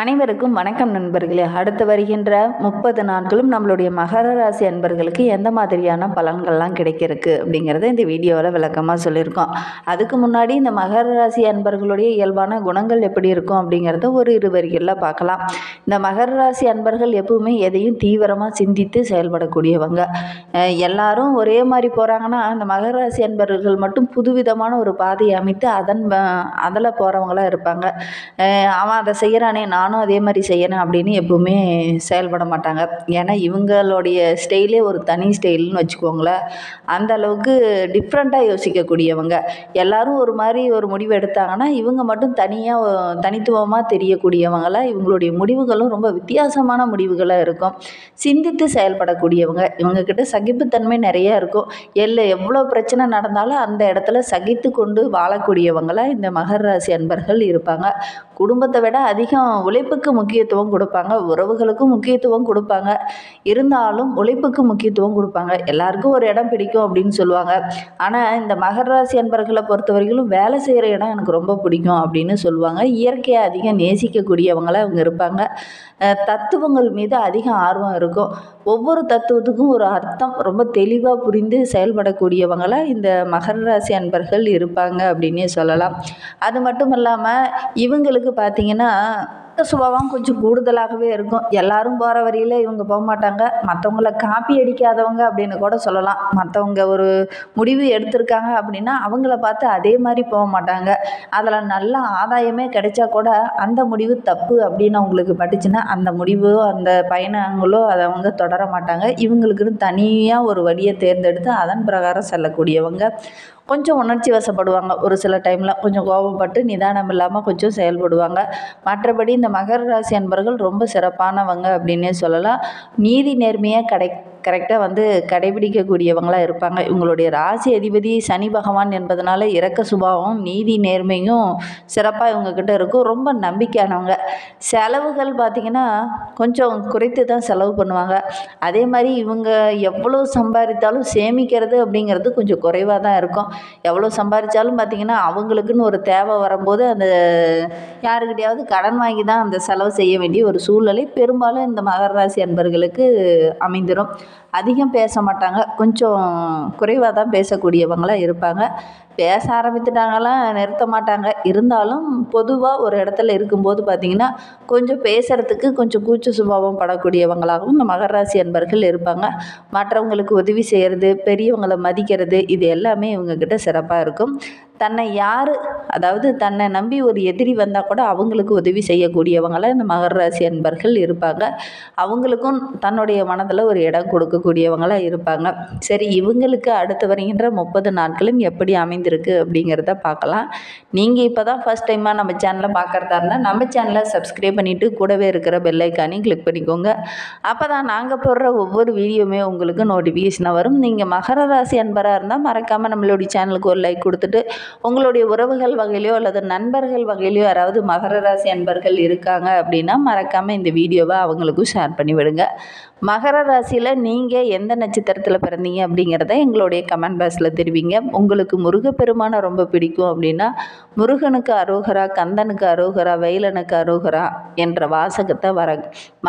அனைவருக்கும் வணக்கம் நண்பர்களே. அடுத்து வருகின்ற 30 நாட்களும் நம்மளுடைய மகர ராசி அன்பர்களுக்கு எந்த மாதிரியான பலன்கள்லாம் கிடைக்கிறதுக்கு அப்படிங்கிறத இந்த வீடியோவில் விளக்கமாக சொல்லியிருக்கோம். அதுக்கு முன்னாடி இந்த மகர ராசி அன்பர்களுடைய இயல்பான குணங்கள் எப்படி இருக்கும் அப்படிங்கிறத ஒரு இரு வரிகளில் பார்க்கலாம். இந்த மகர ராசி அன்பர்கள் எப்பவுமே எதையும் தீவிரமாக சிந்தித்து செயல்படக்கூடியவங்க. எல்லாரும் ஒரே மாதிரி போகிறாங்கன்னா அந்த மகர ராசி அன்பர்கள் மட்டும் புதுவிதமான ஒரு பாதையை அமைத்து அதில் போகிறவங்களாக இருப்பாங்க. அவன் அதை செய்கிறானே நானும் அதே மாதிரி செய்யணும் அப்படின்னு எப்பவுமே செயல்பட மாட்டாங்க. ஏன்னா இவங்களுடைய ஸ்டைலே ஒரு தனி ஸ்டைல்னு வச்சுக்கோங்களேன். அந்த அளவுக்கு டிஃப்ரெண்ட்டாக யோசிக்கக்கூடியவங்க. எல்லாரும் ஒரு மாதிரி ஒரு முடிவு எடுத்தாங்கன்னா இவங்க மட்டும் தனித்துவமாக தெரியக்கூடியவங்களாக இவங்களுடைய முடிவுகளும் ரொம்ப வித்தியாசமான முடிவுகளாக இருக்கும். சிந்தித்து செயல்படக்கூடியவங்க. இவங்கக்கிட்ட சகிப்புத்தன்மை நிறையா இருக்கும். எவ்வளோ பிரச்சனை நடந்தாலும் அந்த இடத்துல சகித்து கொண்டு வாழக்கூடியவங்களாக இந்த மகர ராசி அன்பர்கள் இருப்பாங்க. குடும்பத்தை விட அதிகம் உழைப்புக்கு முக்கியத்துவம் கொடுப்பாங்க. உறவுகளுக்கும் முக்கியத்துவம் கொடுப்பாங்க. இருந்தாலும் உழைப்புக்கு முக்கியத்துவம் கொடுப்பாங்க. எல்லாருக்கும் ஒரு இடம் பிடிக்கும் அப்படின்னு சொல்லுவாங்க. ஆனால் இந்த மகர ராசி அன்பர்களை பொறுத்தவரைக்கும் வேலை செய்கிற இடம் எனக்கு ரொம்ப பிடிக்கும் அப்படின்னு சொல்லுவாங்க. இயற்கையை அதிகம் நேசிக்கக்கூடியவங்களாக அவங்க இருப்பாங்க. தத்துவங்கள் மீது அதிக ஆர்வம் இருக்கும். ஒவ்வொரு தத்துவத்துக்கும் ஒரு அர்த்தம் ரொம்ப தெளிவாக புரிந்து செயல்படக்கூடியவங்களாக இந்த மகர ராசி அன்பர்கள் இருப்பாங்க அப்படின்னே சொல்லலாம். அது மட்டும் இல்லாமல் இவங்களுக்கு பார்த்திங்கன்னா சுபாவம் கொஞ்சம் கூடுதலாகவே இருக்கும். எல்லாரும் போகிற வழியில் இவங்க போக மாட்டாங்க. மற்றவங்கள காப்பி அடிக்காதவங்க அப்படின்னு கூட சொல்லலாம். மற்றவங்க ஒரு முடிவு எடுத்திருக்காங்க அப்படின்னா அவங்கள பார்த்து அதே மாதிரி போக மாட்டாங்க. அதில் நல்ல ஆதாயமே கிடைச்சா கூட அந்த முடிவு தப்பு அப்படின்னு அவங்களுக்கு பட்டுச்சுன்னா அந்த முடிவோ அந்த பயணங்களோ அதை அவங்க தொடர மாட்டாங்க. இவங்களுக்குன்னு தனியாக ஒரு வழியை தேர்ந்தெடுத்து அதன் பிரகாரம் செல்லக்கூடியவங்க. கொஞ்சம் உணர்ச்சி வசப்படுவாங்க. ஒரு சில டைமில் கொஞ்சம் கோபப்பட்டு நிதானம் இல்லாமல் கொஞ்சம் செயல்படுவாங்க. மற்றபடி இந்த மகர ராசி அன்பர்கள் ரொம்ப சிறப்பானவங்க அப்படின்னே சொல்லலாம். நீதி நேர்மையாக கரெக்டாக கடைபிடிக்கக்கூடியவங்களாக இருப்பாங்க. இவங்களுடைய ராசி அதிபதி சனி பகவான் என்பதனால இரக்க சுபாவம் நீதி நேர்மையும் சிறப்பாக இவங்கக்கிட்ட இருக்கும். ரொம்ப நம்பிக்கையானவங்க. செலவுகள் பார்த்திங்கன்னா கொஞ்சம் குறைத்து தான் செலவு பண்ணுவாங்க. அதே மாதிரி இவங்க எவ்வளோ சம்பாதித்தாலும் சேமிக்கிறது அப்படிங்கிறது கொஞ்சம் குறைவாக தான் இருக்கும். எவ்வளோ சம்பாதிச்சாலும் பார்த்திங்கன்னா அவங்களுக்குன்னு ஒரு தேவை வரும்போது அந்த யாருக்கிட்டையாவது கடன் வாங்கி தான் அந்த செலவு செய்ய வேண்டிய ஒரு சூழ்நிலை பெரும்பாலும் இந்த மகர ராசி அன்பர்களுக்கு அமைந்துடும். அதிகம் பேச மாட்டாங்க. கொஞ்சம் குறைவாக தான் பேசக்கூடியவங்களாக இருப்பாங்க. பேச ஆரம்பித்துட்டாங்கலாம் நிறுத்த மாட்டாங்க. இருந்தாலும் பொதுவாக ஒரு இடத்துல இருக்கும்போது பார்த்திங்கன்னா கொஞ்சம் பேசுகிறதுக்கு கொஞ்சம் கூச்ச சுபாவம் படக்கூடியவங்களாகவும் இந்த மகர ராசி அன்பர்கள் இருப்பாங்க. மற்றவங்களுக்கு உதவி செய்கிறது, பெரியவங்களை மதிக்கிறது, இது எல்லாமே இவங்கக்கிட்ட சிறப்பாக இருக்கும். தன்னை நம்பி ஒரு எதிரி வந்தால் கூட அவங்களுக்கு உதவி செய்யக்கூடியவங்களாக இந்த மகர ராசி அன்பர்கள் இருப்பாங்க. அவங்களுக்கும் தன்னுடைய மனதில் ஒரு இடம் கொடுக்கக்கூடியவங்களாக இருப்பாங்க. சரி, இவங்களுக்கு அடுத்து வருகின்ற 30 நாட்களும் எப்படி அமைந்திருக்கு அப்படிங்கிறத பார்க்கலாம். நீங்கள் இப்போ தான் ஃபஸ்ட் டைமாக நம்ம சேனலை பார்க்குறதா இருந்தால் நம்ம சேனலை சப்ஸ்கிரைப் பண்ணிவிட்டு கூடவே இருக்கிற பெல் ஐக்கானையும் கிளிக் பண்ணிக்கோங்க. அப்போ தான் நாங்கள் போடுற ஒவ்வொரு வீடியோவுமே உங்களுக்கு நோட்டிஃபிகேஷனாக வரும். நீங்கள் மகர ராசி அன்பராக இருந்தால் மறக்காமல் நம்மளுடைய சேனலுக்கு ஒரு லைக் கொடுத்துட்டு உங்களுடைய உறவுகள் வகையிலையோ அல்லது நண்பர்கள் வகையிலையோ யாராவது மகர ராசி அன்பர்கள் இருக்காங்க அப்படின்னா மறக்காமல் இந்த வீடியோவை அவங்களுக்கும் ஷேர் பண்ணி விடுங்க. மகர ராசியில் நீங்கள் எந்த நட்சத்திரத்தில் பிறந்தீங்க அப்படிங்கிறத எங்களுடைய கமெண்ட் பாக்ஸில் தெரிவிங்க. உங்களுக்கு முருகப்பெருமானை ரொம்ப பிடிக்கும் அப்படின்னா முருகனுக்கு அரோகரா, கந்தனுக்கு அரோகரா, வேலனுக்கு அரோகரா என்ற வாசகத்தை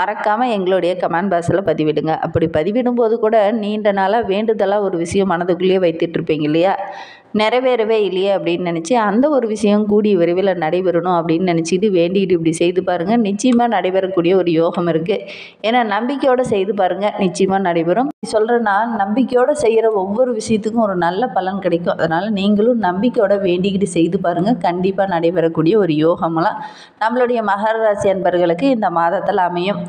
மறக்காமல் எங்களுடைய கமெண்ட் பாக்ஸில் பதிவிடுங்க. அப்படி பதிவிடும்போது கூட நீண்ட நாளாக வேண்டுதலாக ஒரு விஷயம் மனதுக்குள்ளேயே வைத்துட்ருப்பீங்க இல்லையா, நிறைவேறவே இல்லையே அப்படின்னு நினச்சி அந்த ஒரு விஷயம் கூடிய விரைவில் நடைபெறணும் அப்படின்னு நினச்சிட்டு வேண்டிகிட்டு இப்படி செய்து பாருங்கள். நிச்சயமாக நடைபெறக்கூடிய ஒரு யோகம் இருக்குது. ஏன்னா நம்பிக்கையோடு செய்து பாருங்கள், நிச்சயமாக நடைபெறும். சொல்கிறேன்னா நம்பிக்கையோடு செய்கிற ஒவ்வொரு விஷயத்துக்கும் ஒரு நல்ல பலன் கிடைக்கும். அதனால் நீங்களும் நம்பிக்கையோடு வேண்டிக்கிட்டு செய்து பாருங்கள். கண்டிப்பாக நடைபெறக்கூடிய ஒரு யோகமெல்லாம் நம்மளுடைய மகர ராசி அன்பர்களுக்கு இந்த மாதத்தில் அமையும்.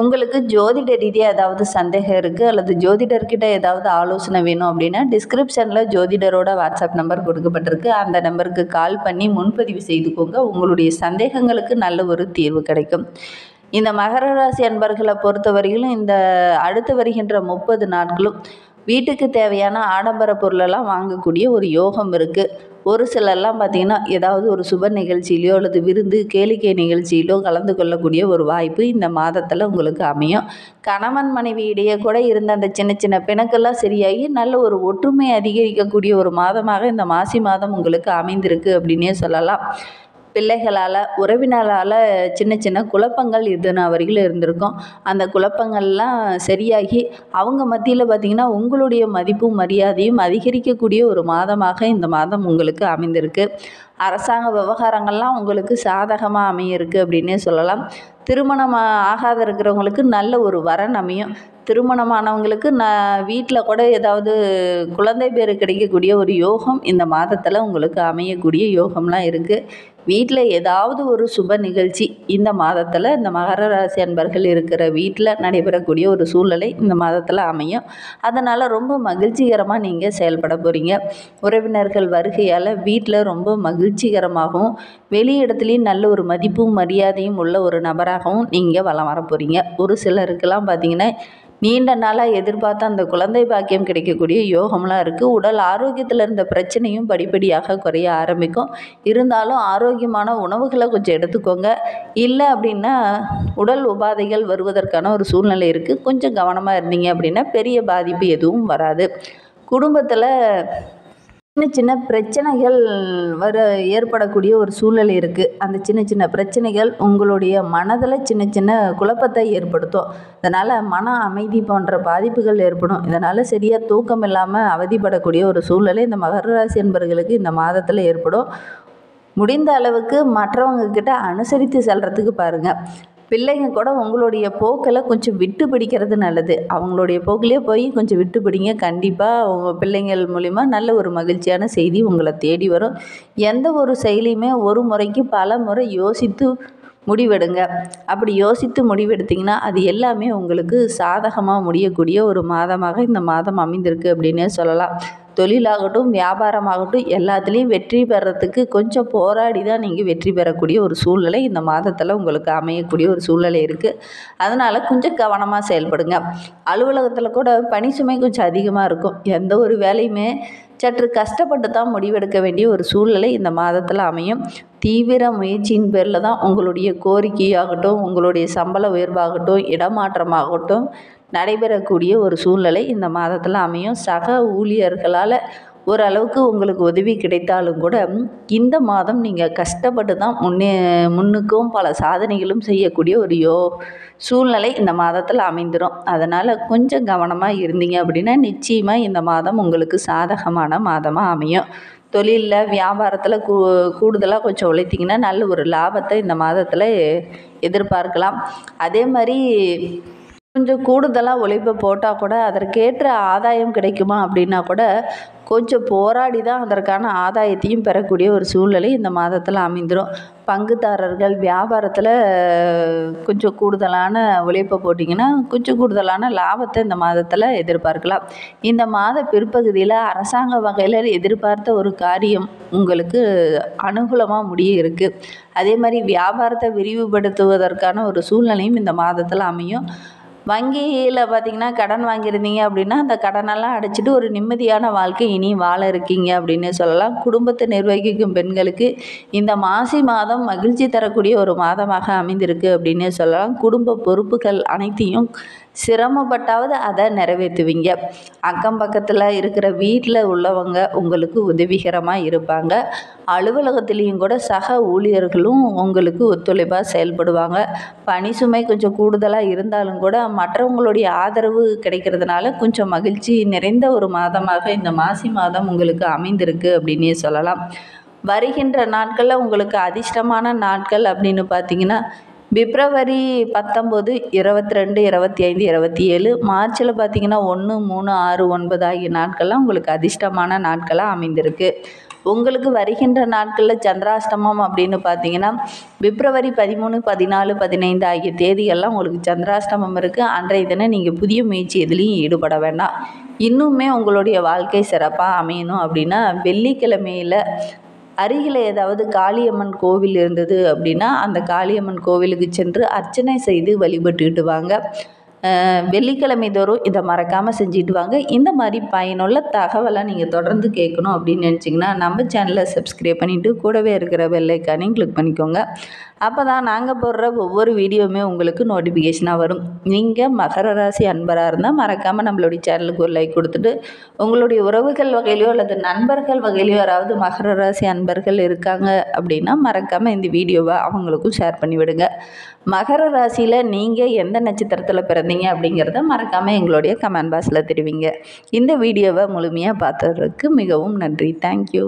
உங்களுக்கு ஜோதிட ரீதியாக ஏதாவது சந்தேகம் இருக்குது அல்லது ஜோதிடர்கிட்ட ஏதாவது ஆலோசனை வேணும் அப்படின்னா டிஸ்கிரிப்ஷனில் ஜோதிடரோட வாட்ஸ்அப் நம்பர் கொடுக்கப்பட்டிருக்கு. அந்த நம்பருக்கு கால் பண்ணி முன்பதிவு செய்துக்கோங்க. உங்களுடைய சந்தேகங்களுக்கு நல்ல ஒரு தீர்வு கிடைக்கும். இந்த மகர ராசி அன்பர்களை பொறுத்தவரையிலும் இந்த அடுத்து வருகின்ற 30 நாட்களும் வீட்டுக்கு தேவையான ஆடம்பர பொருளெல்லாம் வாங்கக்கூடிய ஒரு யோகம் இருக்குது. ஒரு சிலர்லாம் பார்த்திங்கன்னா ஏதாவது ஒரு சுப நிகழ்ச்சியிலையோ அல்லது விருந்து கேளிக்கை நிகழ்ச்சியிலோ கலந்து கொள்ளக்கூடிய ஒரு வாய்ப்பு இந்த மாதத்தில் உங்களுக்கு அமையும். கணவன் மனைவி இடையே கூட இருந்த அந்த சின்ன சின்ன பிணக்கெல்லாம் சரியாகி நல்ல ஒரு ஒற்றுமை அதிகரிக்கக்கூடிய ஒரு மாதமாக இந்த மாசி மாதம் உங்களுக்கு அமைந்திருக்கு அப்படின்னே சொல்லலாம். பிள்ளைகளால் உறவினரால் சின்ன சின்ன குழப்பங்கள் இதுனா வரைக்கும் இருந்திருக்கும். அந்த குழப்பங்கள்லாம் சரியாகி அவங்க மத்தியில் பார்த்திங்கன்னா உங்களுடைய மதிப்பும் மரியாதையும் அதிகரிக்கக்கூடிய ஒரு மாதமாக இந்த மாதம் உங்களுக்கு அமைந்திருக்கு. அரசாங்க விவகாரங்கள்லாம் உங்களுக்கு சாதகமாக அமையிருக்கு அப்படின்னே சொல்லலாம். திருமணம் ஆகாத இருக்கிறவங்களுக்கு நல்ல ஒரு வரன் அமையும். திருமணமானவங்களுக்கு வீட்டில் கூட ஏதாவது குழந்தை பேர் கிடைக்கக்கூடிய ஒரு யோகம் இந்த மாதத்தில் உங்களுக்கு அமையக்கூடிய யோகம்லாம் இருக்குது. வீட்டில் ஏதாவது ஒரு சுப நிகழ்ச்சி இந்த மாதத்தில் இந்த மகர ராசி அன்பர்கள் இருக்கிற வீட்டில் நடைபெறக்கூடிய ஒரு சூழ்நிலை இந்த மாதத்தில் அமையும். அதனால் ரொம்ப மகிழ்ச்சிகரமாக நீங்கள் செயல்பட போகிறீங்க. உறவினர்கள் வருகையால் வீட்டில் ரொம்ப மகிழ்ச்சிகரமாகவும் வெளி இடத்துலையும் நல்ல ஒரு மதிப்பும் மரியாதையும் உள்ள ஒரு நபராகவும் நீங்கள் வலம் வர போகிறீங்க. ஒரு சிலருக்கெல்லாம் பார்த்திங்கன்னா நீண்ட நாளாக எதிர்பார்த்த அந்த குழந்தை பாக்கியம் கிடைக்கக்கூடிய யோகம்லாம் இருக்குது. உடல் ஆரோக்கியத்தில் இருந்த பிரச்சனையும் படிப்படியாக குறைய ஆரம்பிக்கும். இருந்தாலும் ஆரோக்கியமான உணவுகளை கொஞ்சம் எடுத்துக்கோங்க. இல்லை அப்படின்னா உடல் உபாதைகள் வருவதற்கான ஒரு சூழ்நிலை இருக்குது. கொஞ்சம் கவனமாக இருந்தீங்க அப்படின்னா பெரிய பாதிப்பு எதுவும் வராது. குடும்பத்தில் சின்ன சின்ன பிரச்சனைகள் ஏற்படக்கூடிய ஒரு சூழ்நிலை இருக்குது. அந்த சின்ன சின்ன பிரச்சனைகள் உங்களுடைய மனதில் சின்ன சின்ன குழப்பத்தை ஏற்படுத்தும். இதனால் மன அமைதி போன்ற பாதிப்புகள் ஏற்படும். இதனால் சரியாக தூக்கம் இல்லாமல் அவதிப்படக்கூடிய ஒரு சூழ்நிலை இந்த மகர ராசி என்பவர்களுக்கு இந்த மாதத்தில் ஏற்படும். முடிந்த அளவுக்கு மற்றவங்கக்கிட்ட அனுசரித்து செல்கிறதுக்கு பாருங்கள். பிள்ளைங்க கூட உங்களுடைய போக்கில் கொஞ்சம் விட்டு பிடிக்கிறது நல்லது. அவங்களுடைய போக்கிலே போய் கொஞ்சம் விட்டு பிடிங்க. கண்டிப்பாக உங்கள் பிள்ளைங்கள் மூலிமா நல்ல ஒரு மகிழ்ச்சியான செய்தி உங்களை தேடி வரும். எந்த ஒரு செயலையுமே ஒரு முறைக்கு பல முறை யோசித்து முடிவெடுங்க. அப்படி யோசித்து முடிவெடுத்திங்கன்னா அது எல்லாமே உங்களுக்கு சாதகமாக முடியக்கூடிய ஒரு மாதமாக இந்த மாதம் அமைந்திருக்கு அப்படின்னே சொல்லலாம். தொழிலாகட்டும் வியாபாரமாகட்டும் எல்லாத்துலேயும் வெற்றி பெறத்துக்கு கொஞ்சம் போராடி தான் நீங்கள் வெற்றி பெறக்கூடிய ஒரு சூழ்நிலை இந்த மாதத்தில் உங்களுக்கு அமையக்கூடிய ஒரு சூழ்நிலை இருக்குது. அதனால் கொஞ்சம் கவனமாக செயல்படுங்க. அலுவலகத்தில் கூட பணி சுமை கொஞ்சம் அதிகமாக இருக்கும். எந்த ஒரு வேலையுமே சற்று கஷ்டப்பட்டு தான் முடிவெடுக்க வேண்டிய ஒரு சூழ்நிலை இந்த மாதத்தில் அமையும். தீவிர முயற்சியின் பேரில் தான் உங்களுடைய கோரிக்கையாகட்டும் உங்களுடைய சம்பள உயர்வாகட்டும் இடமாற்றமாகட்டும் நடைபெறக்கூடிய ஒரு சூழ்நிலை இந்த மாதத்தில் அமையும். சக ஊழியர்களால் ஓரளவுக்கு உங்களுக்கு உதவி கிடைத்தாலும் கூட இந்த மாதம் நீங்கள் கஷ்டப்பட்டு தான் முன்னுக்கும் பல சாதனைகளும் செய்யக்கூடிய ஒரு சூழ்நிலை இந்த மாதத்தில் அமைந்துடும். அதனால் கொஞ்சம் கவனமாக இருந்தீங்க அப்படின்னா நிச்சயமாக இந்த மாதம் உங்களுக்கு சாதகமான மாதமாக அமையும். தொழிலில் வியாபாரத்தில் கூடுதலாக கொஞ்சம் உழைத்திங்கன்னா நல்ல ஒரு லாபத்தை இந்த மாதத்தில் எதிர்பார்க்கலாம். அதே மாதிரி கொஞ்சம் கூடுதலாக உழைப்பை போட்டால் கூட அதற்கேற்ற ஆதாயம் கிடைக்குமா அப்படின்னா கூட கொஞ்சம் போராடி தான் அதற்கான ஆதாயத்தையும் பெறக்கூடிய ஒரு சூழ்நிலை இந்த மாதத்தில் அமைந்துடும். பங்குதாரர்கள் வியாபாரத்தில் கொஞ்சம் கூடுதலான உழைப்பை போட்டிங்கன்னா கொஞ்சம் கூடுதலான லாபத்தை இந்த மாதத்தில் எதிர்பார்க்கலாம். இந்த மாத பிற்பகுதியில் அரசாங்க வகையில் எதிர்பார்த்த ஒரு காரியம் உங்களுக்கு அனுகூலமாக முடிய இருக்குது. அதே மாதிரி வியாபாரத்தை விரிவுபடுத்துவதற்கான ஒரு சூழ்நிலையும் இந்த மாதத்தில் அமையும். வங்கியில் பார்த்திங்கன்னா கடன் வாங்கியிருந்தீங்க அப்படின்னா அந்த கடனெல்லாம் அடைச்சிட்டு ஒரு நிம்மதியான வாழ்க்கை இனி வாழ இருக்கீங்க அப்படின்னு சொல்லலாம். குடும்பத்தை நிர்வகிக்கும் பெண்களுக்கு இந்த மாசி மாதம் மகிழ்ச்சி தரக்கூடிய ஒரு மாதமாக அமைந்திருக்கு அப்படின்னு சொல்லலாம். குடும்ப பொறுப்புகள் அனைத்தையும் சிரமப்பட்டாவது அதை நிறைவேற்றுவீங்க. அக்கம் பக்கத்தில் இருக்கிற வீட்டில் உள்ளவங்க உங்களுக்கு உதவிகரமாக இருப்பாங்க. அலுவலகத்துலேயும் கூட சக ஊழியர்களும் உங்களுக்கு ஒத்துழைப்பாக செயல்படுவாங்க. பணி சுமை கொஞ்சம் கூடுதலாக இருந்தாலும் கூட மற்றவங்களுடைய ஆதரவு கிடைக்கிறதுனால கொஞ்சம் மகிழ்ச்சி நிறைந்த ஒரு மாதமாக இந்த மாசி மாதம் உங்களுக்கு அமைந்திருக்கு அப்படின்னே சொல்லலாம். வருகின்ற நாட்களில் உங்களுக்கு அதிர்ஷ்டமான நாட்கள் அப்படின்னு பார்த்திங்கன்னா பிப்ரவரி 19, 22, 25, 27, மார்ச்சில் பார்த்திங்கன்னா 1, 3, 6, 9 ஆகிய நாட்கள்லாம் உங்களுக்கு அதிர்ஷ்டமான நாட்களாக அமைந்திருக்கு. உங்களுக்கு வருகின்ற நாட்களில் சந்திராஷ்டமம் அப்படின்னு பார்த்தீங்கன்னா பிப்ரவரி 13, 14, 15 ஆகிய தேதிகள்லாம் உங்களுக்கு சந்திராஷ்டமம் இருக்குது. அன்றைய தினம் நீங்கள் புதிய முயற்சி எதுலேயும் ஈடுபட வேண்டாம். இன்னுமே உங்களுடைய வாழ்க்கை சிறப்பாக அமையணும் அப்படின்னா வெள்ளிக்கிழமையில் அருகில் ஏதாவது காளியம்மன் கோவில் இருந்தது அப்படின்னா அந்த காளியம்மன் கோவிலுக்கு சென்று அர்ச்சனை செய்து வழிபட்டுக்கிட்டு வாங்க. வெள்ளிக்கிழமை தோறும் இதை மறக்காமல் செஞ்சுட்டு வாங்க. இந்த மாதிரி பயனுள்ள தகவலை நீங்கள் தொடர்ந்து கேட்கணும் அப்படின்னு நினச்சிங்கன்னா நம்ம சேனலை சப்ஸ்கிரைப் பண்ணிவிட்டு கூடவே இருக்கிற பெல் ஐக்கானையும் கிளிக் பண்ணிக்கோங்க. அப்போ தான் நாங்கள் போடுற ஒவ்வொரு வீடியோவுமே உங்களுக்கு நோட்டிஃபிகேஷனாக வரும். நீங்கள் மகர ராசி அன்பராக இருந்தால் மறக்காமல் நம்மளுடைய சேனலுக்கு ஒரு லைக் கொடுத்துட்டு உங்களுடைய உறவுகள் வகையிலையோ அல்லது நண்பர்கள் வகையிலையோ யாராவது மகர ராசி அன்பர்கள் இருக்காங்க அப்படின்னா மறக்காமல் இந்த வீடியோவை அவங்களுக்கும் ஷேர் பண்ணி விடுங்க. மகர ராசியில் நீங்கள் எந்த நட்சத்திரத்தில் பிறந்தீங்க அப்படிங்கிறத மறக்காமல் எங்களுடைய கமெண்ட் பாக்ஸில் தெரிவிங்க. இந்த வீடியோவை முழுமையாக பார்த்ததுக்கு மிகவும் நன்றி. தேங்க்யூ.